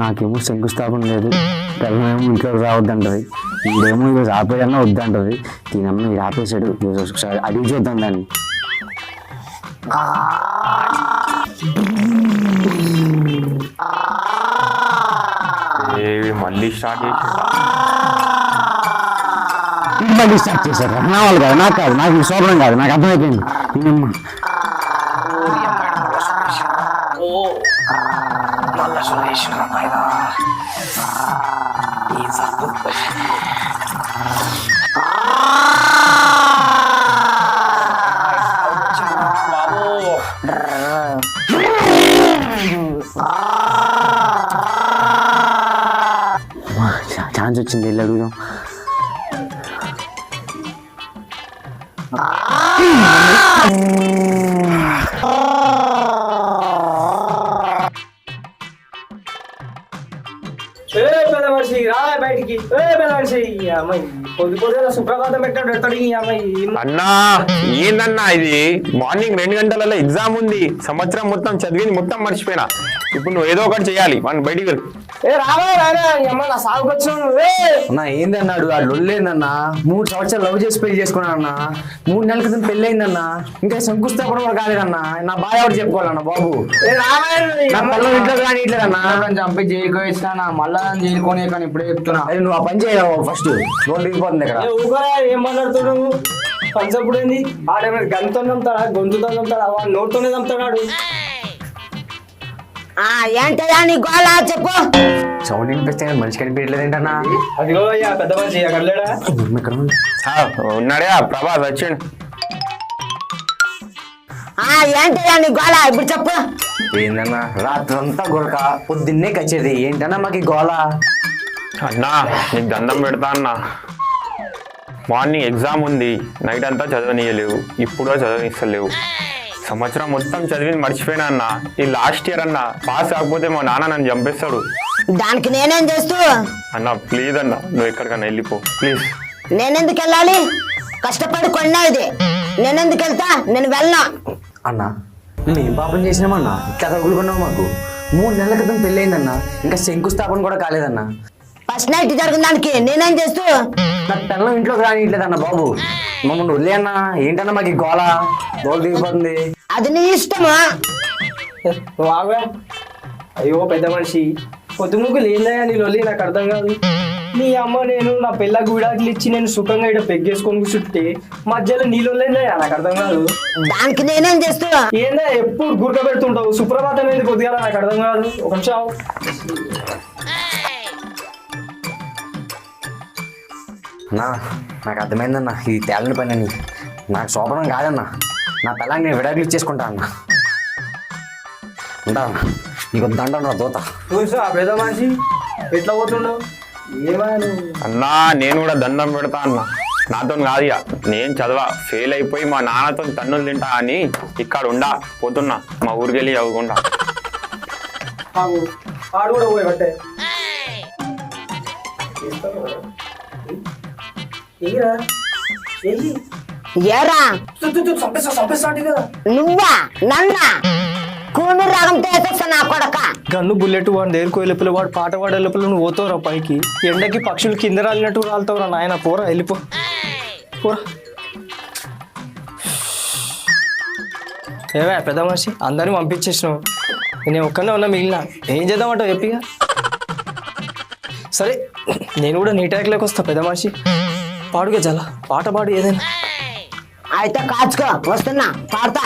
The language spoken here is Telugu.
నాకేమో శంకుస్థాపన లేదు, పిల్లమేమో ఇంట్లోకి రావద్దంటది, ఈడేమో ఈరోజు ఆపేయన్నా వద్దంటది, దీనమ్మ ఇది ఆపేశాడు, ఒకసారి అడిగి చూద్దాం దాన్ని. మళ్ళీ స్టార్ట్ చేసి మళ్ళీ స్టార్ట్ చేశారు. నా వాళ్ళు కాదు, నాకు కాదు, నాకు ఈ శోభనం కాదు, నాకు అర్థమైపోయింది. దీనమ్మ ఛాన్స్ వచ్చింది, వెళ్ళి అడుగుదాం. పెద్ద మనిషి రా బయటికి, పెద్ద మనిషి పొద్దు పొద్దున సుప్రభాతం పెట్టాడు ఎత్తడి అన్నా. ఏందన్నా ఇది? మార్నింగ్ 2 గంటలలో ఎగ్జామ్ ఉంది, సంవత్సరం మొత్తం చదివింది మొత్తం మర్చిపోయినా. ఇప్పుడు నువ్వు ఏదో ఒకటి చేయాలి, మనం బయటికి వెళ్ళు. నా సాగుకు వచ్చినావు. అన్నా ఏందన్నాడు ఆ లొల్లేందన్నా? 3 సంవత్సరాలు లవ్ చేసి పెళ్లి చేసుకున్నానన్నా, 3 నెలల క్రితం పెళ్లి అయిందన్నా, ఇంకా శంకుస్థాపన కూడా కాలేదన్నా. నా బాధ ఎవరు చెప్పుకోవాలన్నా బాబు? నా పిల్లలు ఇంట్లో కానీ ఇట్లేదన్నా, చంపి జైలుకు వేసినా మళ్ళా జైలుకొని కానీ ఇప్పుడే చెప్తున్నా. అరే నువ్వు ఆ పని చేయవు, ఫస్ట్ రోడ్డు దిగిపోతుంది ఇక్కడ. ఏం మాట్లాడుతున్నావు? పంచప్పుడు ఏంది? ఆడేమైనా గంతో నమ్ముతాడా, గొంతుతో నమ్ముతాడా, వాడు నోట్తోనే నమ్ముతాడు. ఏంటయ్యా నీ గోళ చెప్పు. సౌండ్ వినిపిస్తే మనిషి కనిపించలేదు ఏంటన్నా? అదిగో అయ్యా పెద్ద మనిషి అక్కడ లేడా? ఉన్నాడే ప్రభాస్ వచ్చాడు. ఏంటయ్యా నీ గోళ ఇప్పుడు చెప్పు. ఏందన్నా రాత్రంతా గొడక, పొద్దున్నే కచ్చేది, ఏంటన్నా మాకు ఈ గోళ? అన్నా నీకు దండం పెడతా అన్నా, మార్నింగ్ ఎగ్జామ్ ఉంది, నైట్ అంతా చదవనీయలేవు, ఇప్పుడు చదవనిస్తలేవు, సంవత్సరం మొత్తం చదివింది మర్చిపోయినా అన్న. ఈ లాస్ట్ ఇయర్ అన్న పాస్ కాకపోతే మా నాన్న నన్ను చంపేస్తాడు. దానికి నేనేం చేస్తూ? అన్న ప్లీజ్ అన్న, నువ్వు ఎక్కడికన్నా వెళ్ళిపో ప్లీజ్. నేనెందుకు వెళ్ళాలి? కష్టపడి కొన్నా ఇది, నేనెందుకు వెళ్తా? నేను వెళ్ళను. అన్నా మేము పాపం చేసినామన్నా, ఇట్లా తగులుకున్నావు మాకు. 3 నెలల క్రితం పెళ్ళయిందన్నా, ఇంకా శంకుస్థాపన కూడా కాలేదన్నా. ఫస్ట్ నైట్ జరిగిన దానికి నేనేం చేస్తూ? నాకు పిల్లలు ఇంట్లోకి రానిట్లేదన్నా బాబు, మమ్మల్ని వదిలే అన్నా. ఏంటన్నా మాకు ఈ గోళ? గోళ దిగిపోతుంది. అది నీ ఇష్టమా? నువ్వు ఆగా. అయ్యో పెద్ద మనిషి, పొద్దు ముగ్గులు ఏందయ్యా నీ లొల్లి? నాకు అర్థం కాదు. నీ అమ్మ నేను నా పిల్లకి విడాకులు ఇచ్చి నేను సుఖంగా ఇక్కడ పెగ్గేసుకొని కూర్చుంటే మధ్యలో నీ లొల్లేందయ్యా? నాకు అర్థం కాదు. దానికి నేనేం చేస్తూ? ఏందా ఎప్పుడు గురక పెడుతుంటావు? సుప్రభాతం ఏంది కొద్దిగా? నాకు అర్థం కాదు. ఒక నిమిషం. అన్నా నాకు అర్థమైందన్నా, ఇది తేలని పని అని. నాకు శోభనం కాదన్నా, నా పిల్లాన్ని నేను విడాకులు ఇచ్చేసుకుంటా అన్నా. ఉంటా నీకు దండ దోత. చూసా పెద్ద మనిషి ఎట్లా పోతుండవు? ఏమైనా అన్నా నేను కూడా దండం పెడతా అన్నా, నాతో కాదు ఇక, నేను చదవా ఫెయిల్ అయిపోయి మా నాన్నతో తన్నులు తింటా అని ఇక్కడ ఉండా పోతున్నా, మా ఊరికి వెళ్ళి చదువుకుంటా. ఆడు కూడా పోయి బట్టే ఏరా నువ్వా నన్నా కూని రాగంతో వేసేస్తా నా కొడక. గన్ను బుల్లెట్ వాడు దేరుకో వెళ్ళిపోలే, వాడు పాట పాడే లోపల నువ్వు పోతావురా పైకి. ఎండకి పక్షులు కింద రాలినట్టు రాలుతావురా నాయన. పోరా వెళ్ళిపో పోరా. ఏవే పెద్ద మనిషి, అందరినీ పంపించేసినావు, నేను ఒక్కనే ఉన్నా మిగిలిన. ఏం చేద్దామంటావు చెప్పిగా? సరే నేను కూడా నీ ట్యాక్లోకి వస్తా పెద్ద మనిషి. పాడుగా జల పాట పాడు ఏదైనా. అయితే కాచుకో, వస్తున్నా పాడతా.